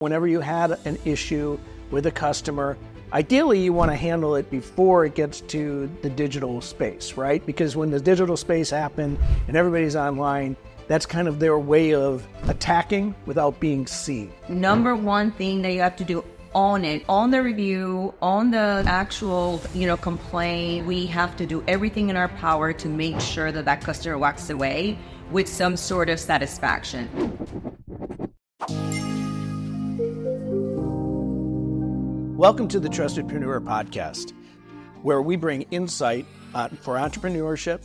Whenever you had an issue with a customer, ideally you want to handle it before it gets to the digital space, right? Because when the digital space happened and everybody's online, that's kind of their way of attacking without being seen. Number one thing that you have to do, own it, on the review, on the actual, complaint. We have to do everything in our power to make sure that that customer walks away with some sort of satisfaction. Welcome to the Trustedpreneur podcast, where we bring insight for entrepreneurship,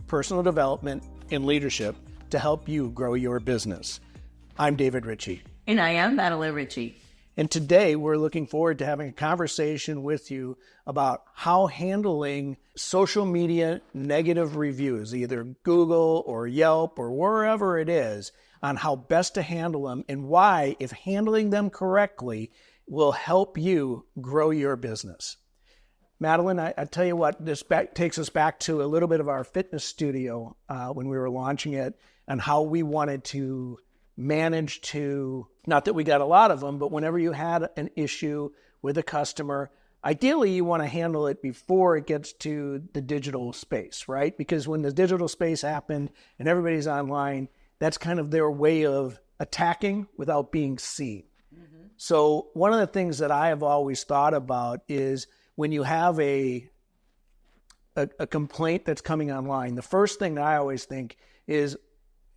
personal development, and leadership to help you grow your business. I'm David Ritchie. And I am Madeline Ritchie. And today we're looking forward to having a conversation with you about how handling social media negative reviews, either Google or Yelp or wherever it is, on how best to handle them and why, if handling them correctly, will help you grow your business. Madeline, I tell you what, this takes us back to a little bit of our fitness studio when we were launching it and how we wanted to manage to, not that we got a lot of them, but whenever you had an issue with a customer, ideally you want to handle it before it gets to the digital space, right? Because when the digital space happened and everybody's online, that's kind of their way of attacking without being seen. So one of the things that I have always thought about is when you have a complaint that's coming online, the first thing that I always think is,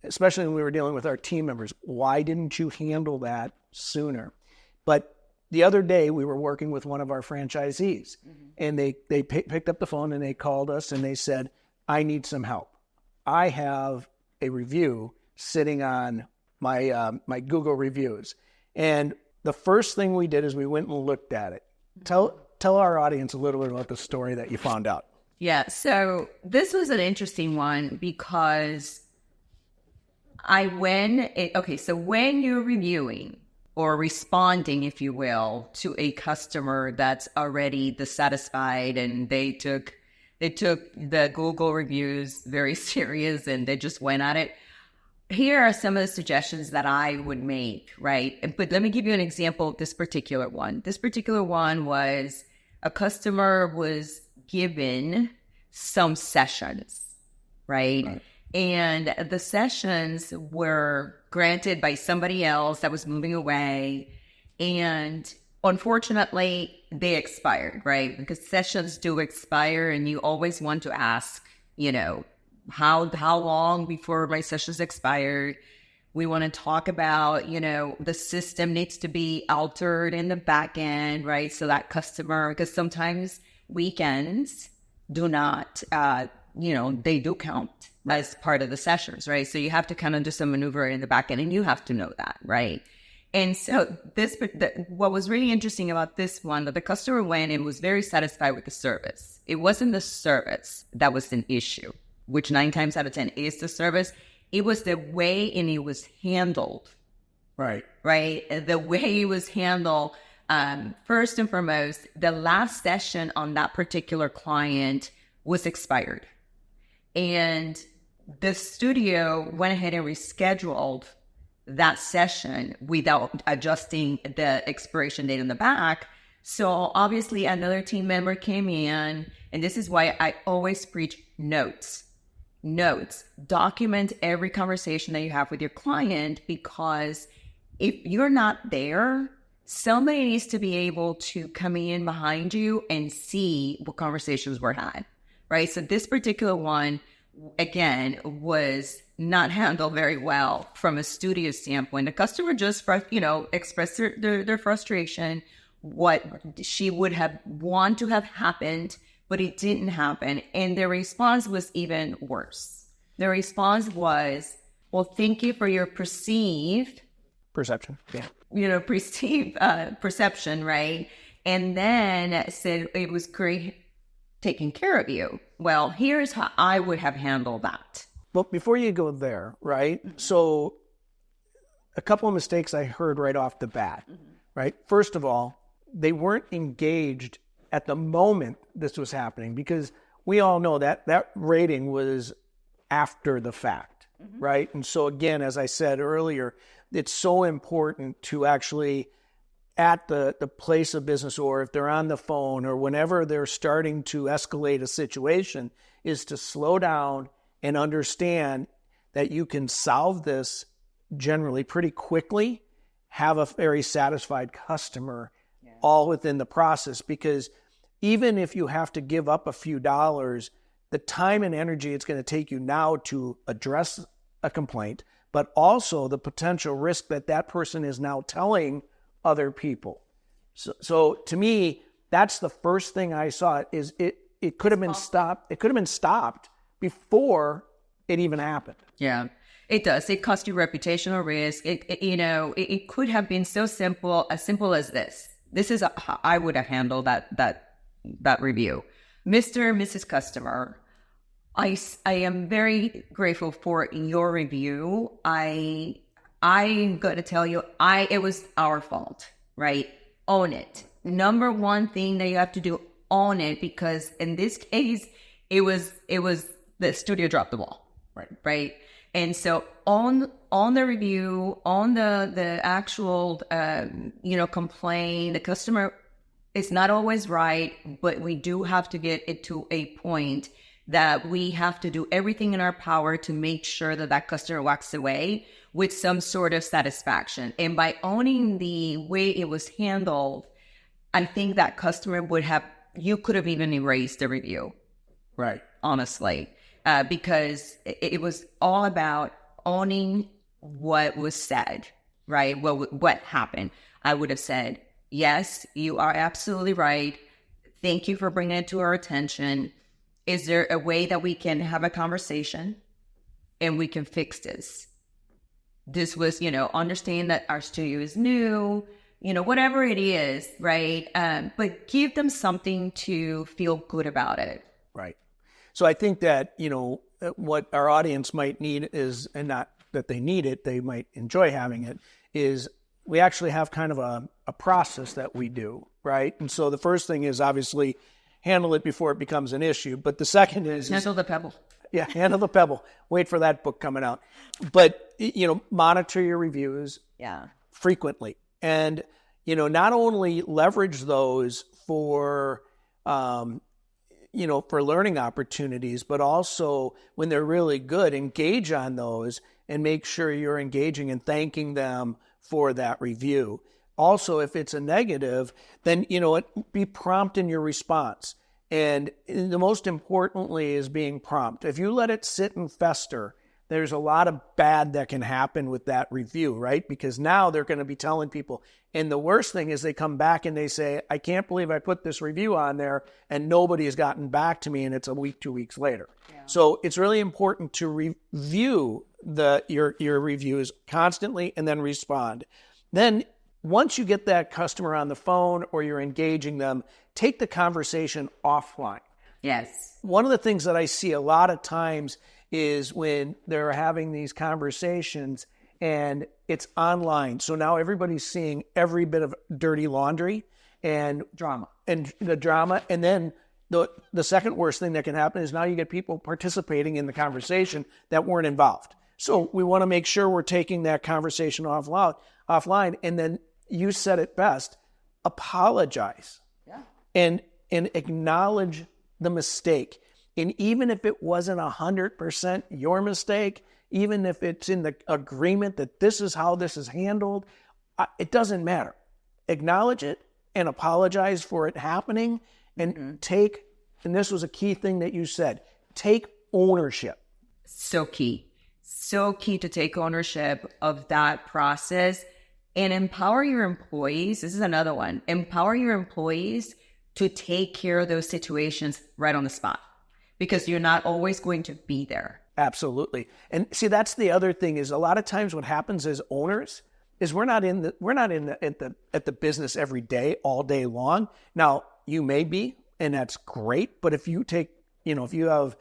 especially when we were dealing with our team members, why didn't you handle that sooner? But the other day we were working with one of our franchisees and they picked up the phone and they called us and they said, I need some help. I have a review sitting on my Google reviews. And the first thing we did is we went and looked at it. Tell our audience a little bit about the story that you found out. Yeah, so this was an interesting one because when you're reviewing or responding, if you will, to a customer that's already dissatisfied and they took the Google reviews very serious and they just went at it, here are some of the suggestions that I would make, right? But let me give you an example of this particular one. This particular one was a customer was given some sessions, right? And the sessions were granted by somebody else that was moving away. And unfortunately, they expired, right? Because sessions do expire and you always want to ask, how long before my sessions expired? We want to talk about, the system needs to be altered in the back end, right? So that customer, because sometimes weekends do not, they do count as part of the sessions, right? So you have to kind of do some maneuver in the back end and you have to know that, right? And so what was really interesting about this one, that the customer went and was very satisfied with the service. It wasn't the service that was an issue, which 9 times out of 10 is the service. It was the way and it was handled. Right. The way it was handled, first and foremost, the last session on that particular client was expired. And the studio went ahead and rescheduled that session without adjusting the expiration date on the back. So obviously another team member came in, and this is why I always preach notes. Document every conversation that you have with your client, because if you're not there, somebody needs to be able to come in behind you and see what conversations were had, right? So this particular one, again, was not handled very well from a studio standpoint. The customer just, expressed their frustration, what she would have want to have happened, but it didn't happen. And their response was even worse. Their response was, well, thank you for your perceived perception. Yeah. Perceived perception, right? And then said, it was great taking care of you. Well, here's how I would have handled that. Well, before you go there, right? So a couple of mistakes I heard right off the bat, right? First of all, they weren't engaged at the moment this was happening, because we all know that rating was after the fact, right? And so again, as I said earlier, it's so important to actually at the place of business, or if they're on the phone, or whenever they're starting to escalate a situation, is to slow down and understand that you can solve this generally pretty quickly, have a very satisfied customer, all within the process. Because even if you have to give up a few dollars, the time and energy it's going to take you now to address a complaint, but also the potential risk that that person is now telling other people. So to me, that's the first thing I saw, is it could have been stopped. It could have been stopped before it even happened. Yeah, it does. It costs you reputational risk. It could have been so simple as this. This is how I would have handled that review. Mr. and Mrs. Customer, I am very grateful for your review. I'm going to tell you, it was our fault, right? Own it. Number one thing that you have to do, own it, because in this case, it was the studio dropped the ball, right? And so on the review, on the actual complaint, the customer is not always right, but we do have to get it to a point that we have to do everything in our power to make sure that customer walks away with some sort of satisfaction. And by owning the way it was handled, I think that customer you could have even erased the review. Right. Honestly, because it was all about owning what was said, right? What happened. I would have said, yes, you are absolutely right. Thank you for bringing it to our attention. Is there a way that we can have a conversation and we can fix this? This was, understand that our studio is new, whatever it is, right? But give them something to feel good about it. Right. So I think that, what our audience might need is, and not that they need it, they might enjoy having it, is we actually have kind of a process that we do, right? And so the first thing is obviously handle it before it becomes an issue. But the second is... Handle the pebble. Yeah, handle the pebble. Wait for that book coming out. But, monitor your reviews frequently. And, not only leverage those for, for learning opportunities, but also when they're really good, engage on those and make sure you're engaging and thanking them for that review. Also, if it's a negative, then, be prompt in your response. And the most importantly is being prompt. If you let it sit and fester, there's a lot of bad that can happen with that review, right? Because now they're going to be telling people. And the worst thing is they come back and they say, I can't believe I put this review on there and nobody has gotten back to me, and it's a week, 2 weeks later. Yeah. So it's really important to review your reviews constantly and then respond. Then once you get that customer on the phone or you're engaging them, take the conversation offline. Yes. One of the things that I see a lot of times is when they're having these conversations and it's online. So now everybody's seeing every bit of dirty laundry and drama. And the drama. And then the second worst thing that can happen is now you get people participating in the conversation that weren't involved. So we want to make sure we're taking that conversation offline. And then you said it best, apologize. Yeah. And acknowledge the mistake. And even if it wasn't 100% your mistake, even if it's in the agreement that this is how this is handled, it doesn't matter. Acknowledge it and apologize for it happening, and and this was a key thing that you said, take ownership. So key to take ownership of that process and empower your employees. This is another one. Empower your employees to take care of those situations right on the spot, because you're not always going to be there. Absolutely. And see, that's the other thing, is a lot of times what happens as owners is we're not at the business every day, all day long. Now, you may be, and that's great, but if you take, if you have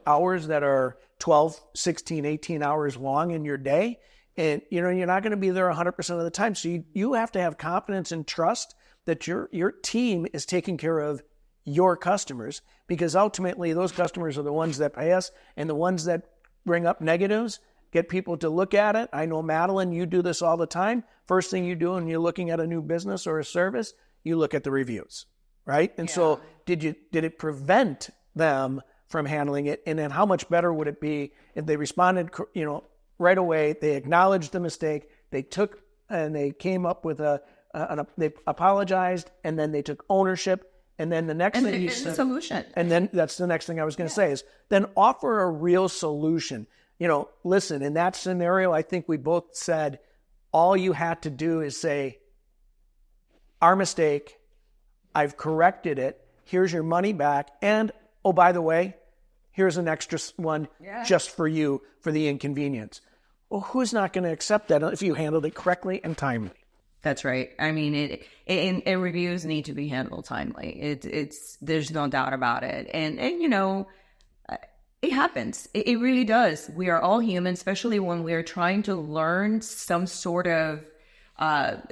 hours that are 12, 16, 18 hours long in your day, and you're not going to be there 100% of the time. So you have to have confidence and trust that your team is taking care of your customers, because ultimately those customers are the ones that pay us, and the ones that bring up negatives, get people to look at it. I know, Madeline, you do this all the time. First thing you do when you're looking at a new business or a service, you look at the reviews, right? And so did it prevent them from handling it? And then how much better would it be if they responded, right away, they acknowledged the mistake, they took and they came up with they apologized, and then they took ownership. And then the next thing you said, solution. And then that's the next thing I was going to say is then offer a real solution. Listen, in that scenario, I think we both said all you had to do is say, our mistake, I've corrected it, here's your money back, and oh, by the way, here's an extra one just for you for the inconvenience. Well, who's not going to accept that if you handled it correctly and timely? That's right. I mean, reviews need to be handled timely. There's no doubt about it. And it happens. It really does. We are all human, especially when we're trying to learn some sort of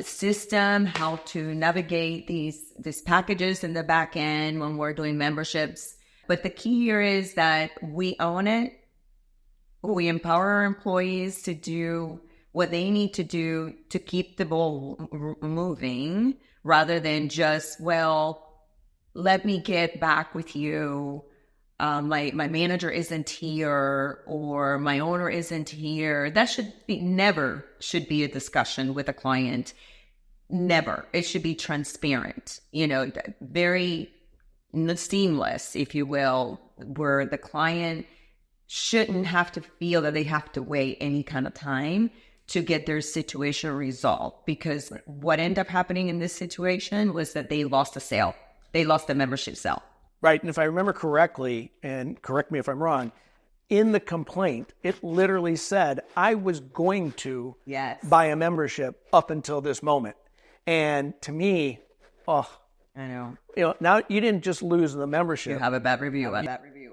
system, how to navigate these packages in the back end when we're doing memberships. But the key here is that we own it. We empower our employees to do what they need to do to keep the ball moving, rather than just, let me get back with you. My manager isn't here, or my owner isn't here. That never should be a discussion with a client. Never. It should be transparent, very seamless, if you will, where the client shouldn't have to feel that they have to wait any kind of time to get their situation resolved. Because what ended up happening in this situation was that they lost a sale. They lost the membership sale. Right. And if I remember correctly, and correct me if I'm wrong, in the complaint, it literally said, I was going to buy a membership up until this moment. And to me, I know. Now you didn't just lose the membership. You have a bad review.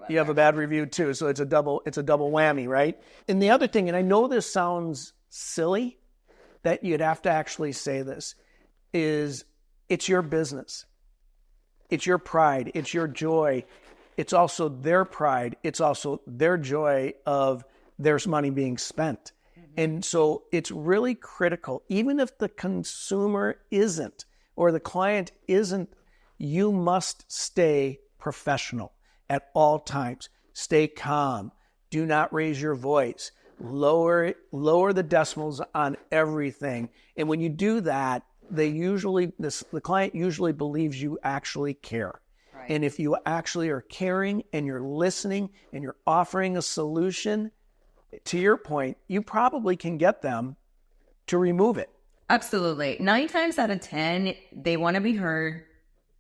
You have a bad review too. So it's a double whammy, right? And the other thing, and I know this sounds silly that you'd have to actually say this, is it's your business. It's your pride. It's your joy. It's also their pride. It's also their joy of their money being spent. And so it's really critical, even if the consumer isn't, or the client isn't, you must stay professional at all times. Stay calm. Do not raise your voice. Lower the decimals on everything. And when you do that, the client usually believes you actually care. Right. And if you actually are caring and you're listening and you're offering a solution, to your point, you probably can get them to remove it. Absolutely. 9 times out of 10, they want to be heard.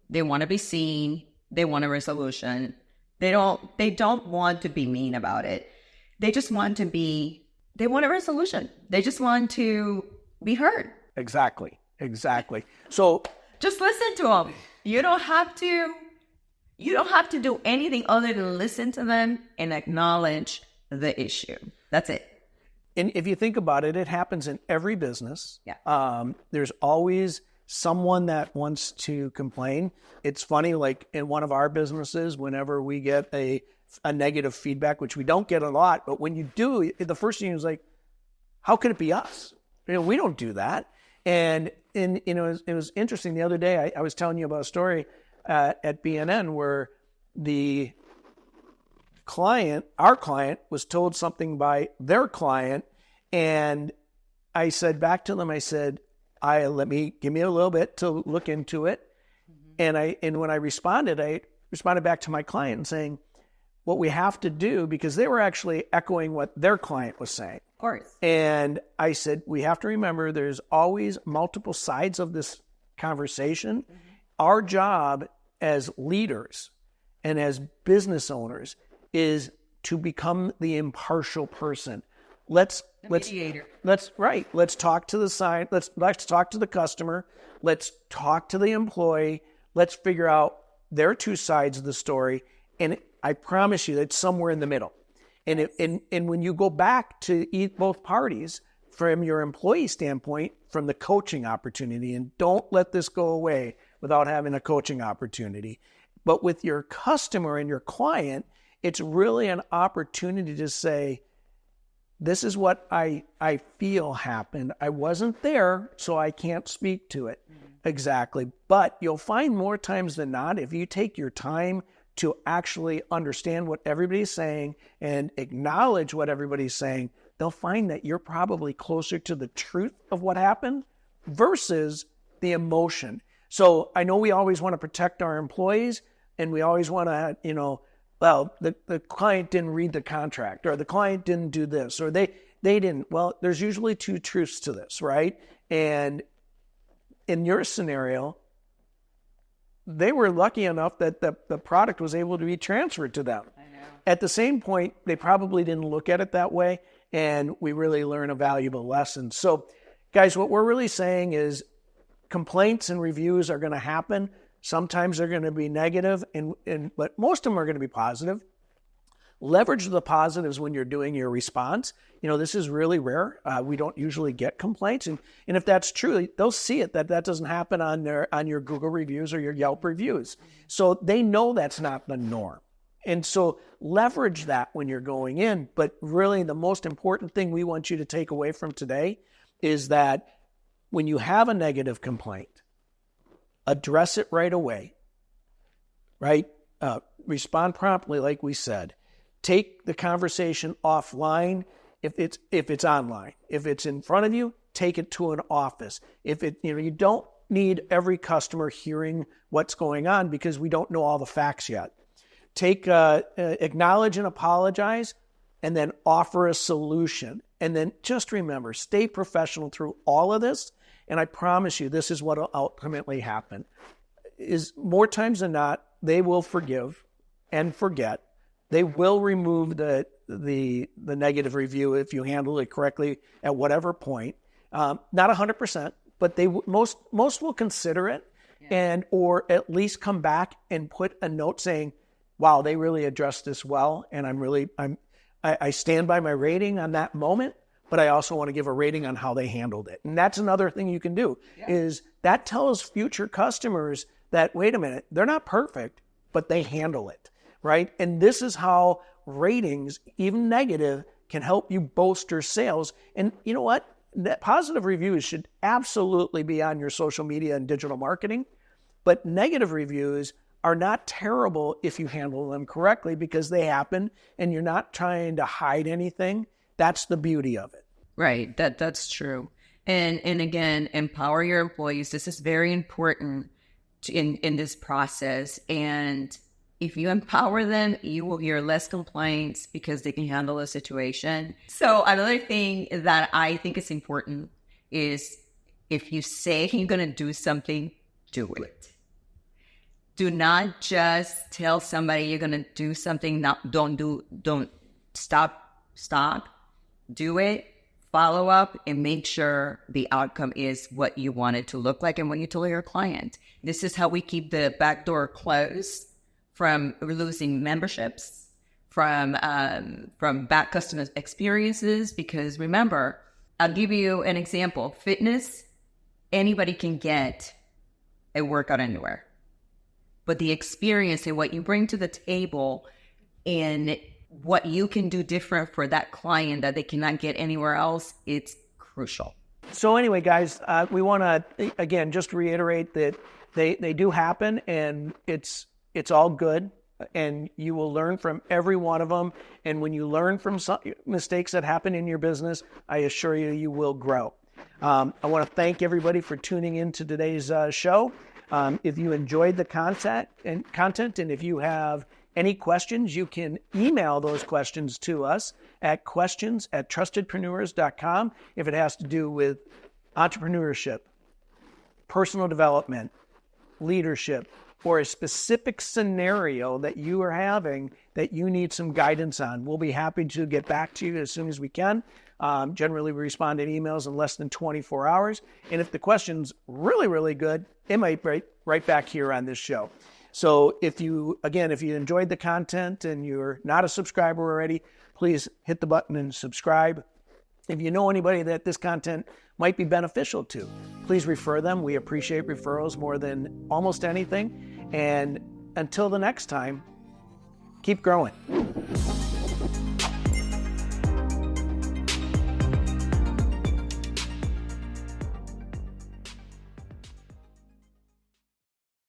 They want to be seen. They want a resolution. They don't want to be mean about it. They just want they want a resolution. They just want to be heard. Exactly. So just listen to them. You don't have to do anything other than listen to them and acknowledge the issue. That's it. And if you think about it, it happens in every business. Yeah. There's always someone that wants to complain. It's funny, like in one of our businesses, whenever we get a negative feedback, which we don't get a lot, but when you do, the first thing is like, how could it be us? We don't do that. And it was interesting. The other day, I was telling you about a story at BNN where our client was told something by their client, and I said back to them, I said, give me a little bit to look into it. Mm-hmm. And when I responded back to my client and saying what we have to do, because they were actually echoing what their client was saying. Of course. And I said, we have to remember there's always multiple sides of this conversation. Mm-hmm. Our job as leaders and as business owners is to become the impartial person. Let's talk to the side. Let's talk to the customer. Let's talk to the employee. Let's figure out their two sides of the story. And I promise you that's somewhere in the middle. And and when you go back to both parties from your employee standpoint, from the coaching opportunity, and don't let this go away without having a coaching opportunity. But with your customer and your client, it's really an opportunity to say, This is what I feel happened. I wasn't there, so I can't speak to it exactly. But you'll find more times than not, if you take your time to actually understand what everybody's saying and acknowledge what everybody's saying, they'll find that you're probably closer to the truth of what happened versus the emotion. So I know we always want to protect our employees, and we always want to, well, the client didn't read the contract, or the client didn't do this, or they didn't. Well, there's usually two truths to this, right? And in your scenario, they were lucky enough that the product was able to be transferred to them. I know. At the same point, they probably didn't look at it that way, and we really learn a valuable lesson. So, guys, what we're really saying is complaints and reviews are going to happen. Sometimes they're going to be negative, but most of them are going to be positive. Leverage the positives when you're doing your response. This is really rare. We don't usually get complaints. And if that's true, they'll see it, that doesn't happen on your Google reviews or your Yelp reviews. So they know that's not the norm. And so leverage that when you're going in. But really the most important thing we want you to take away from today is that when you have a negative complaint, address it right away, right? Respond promptly, like we said. Take the conversation offline if it's online. If it's in front of you, take it to an office. You don't need every customer hearing what's going on because we don't know all the facts yet. Acknowledge and apologize, and then offer a solution. And then just remember, stay professional through all of this. And I promise you, this is what will ultimately happen. Is more times than not, they will forgive and forget. They will remove the negative review if you handle it correctly at whatever point. Not 100%, but most will consider it, and or at least come back and put a note saying, "Wow, they really addressed this well, and I stand by my rating on that moment." But I also want to give a rating on how they handled it. And that's another thing you can do, is that tells future customers that, wait a minute, they're not perfect, but they handle it, right? And this is how ratings, even negative, can help you bolster sales. And you know what? Positive reviews should absolutely be on your social media and digital marketing, but negative reviews are not terrible if you handle them correctly, because they happen and you're not trying to hide anything. That's the beauty of it. Right. That's true. And again, empower your employees. This is very important in this process. And if you empower them, you will hear less complaints because they can handle the situation. So another thing that I think is important is, if you say you're going to do something, do it. Do not just tell somebody you're going to do something. Don't stop. Do it, follow up, and make sure the outcome is what you want it to look like and what you told your client. This is how we keep the back door closed from losing memberships, from bad customer experiences. Because remember, I'll give you an example. Fitness, anybody can get a workout anywhere. But the experience and what you bring to the table and what you can do different for that client that they cannot get anywhere else, it's crucial. So anyway, guys, we want to, again, just reiterate that they do happen, and it's all good, and you will learn from every one of them. And when you learn from some mistakes that happen in your business, I assure you, you will grow. I want to thank everybody for tuning in to today's show. If you enjoyed the content, and if you have any questions, you can email those questions to us at questions@trustedpreneurs.com. If it has to do with entrepreneurship, personal development, leadership, or a specific scenario that you are having that you need some guidance on, we'll be happy to get back to you as soon as we can. Generally, we respond to emails in less than 24 hours. And if the question's really, really good, it might be right back here on this show. So if you enjoyed the content and you're not a subscriber already, please hit the button and subscribe. If you know anybody that this content might be beneficial to, please refer them. We appreciate referrals more than almost anything. And until the next time, keep growing.